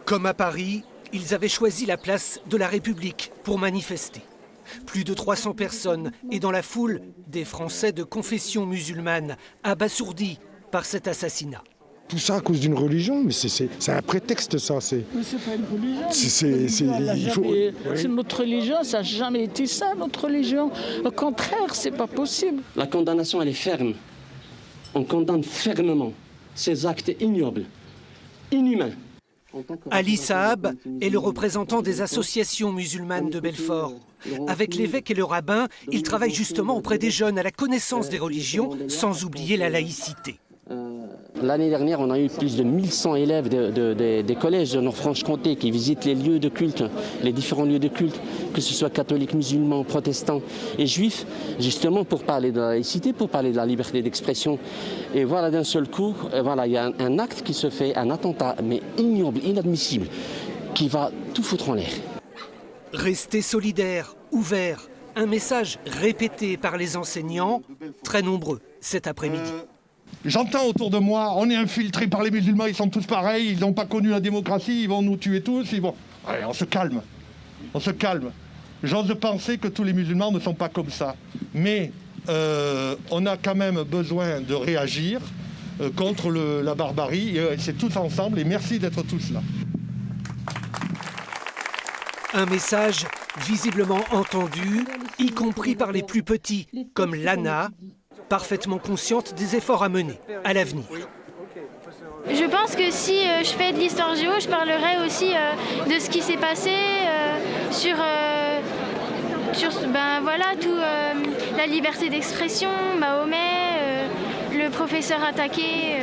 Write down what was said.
Comme à Paris, ils avaient choisi la place de la République pour manifester. Plus de 300 personnes et dans la foule, des Français de confession musulmane abasourdis par cet assassinat. Tout ça à cause d'une religion, mais c'est un prétexte ça. Mais c'est pas une religion. C'est notre religion, ça n'a jamais été ça, notre religion. Au contraire, c'est pas possible. La condamnation, elle est ferme. On condamne fermement ces actes ignobles, inhumains. Ali Saab est le représentant des associations musulmanes de Belfort. Avec l'évêque et le rabbin, il travaille justement auprès des jeunes à la connaissance des religions, sans oublier la laïcité. L'année dernière, on a eu plus de 1100 élèves des collèges de Nord-Franche-Comté qui visitent les lieux de culte, les différents lieux de culte, que ce soit catholiques, musulmans, protestants et juifs, justement pour parler de la laïcité, pour parler de la liberté d'expression. Et voilà, d'un seul coup, il y a un acte qui se fait, un attentat, mais ignoble, inadmissible, qui va tout foutre en l'air. Rester solidaire, ouvert, un message répété par les enseignants, très nombreux cet après-midi. J'entends autour de moi, on est infiltré par les musulmans, ils sont tous pareils, ils n'ont pas connu la démocratie, ils vont nous tuer tous, ils vont... Allez, on se calme, on se calme. J'ose penser que tous les musulmans ne sont pas comme ça. Mais on a quand même besoin de réagir contre la barbarie, et c'est tous ensemble, et merci d'être tous là. Un message visiblement entendu, y compris par les plus petits, comme Lana, parfaitement consciente des efforts à mener à l'avenir. Je pense que si je fais de l'histoire géo, je parlerai aussi de ce qui s'est passé sur la liberté d'expression, Mahomet, le professeur attaqué.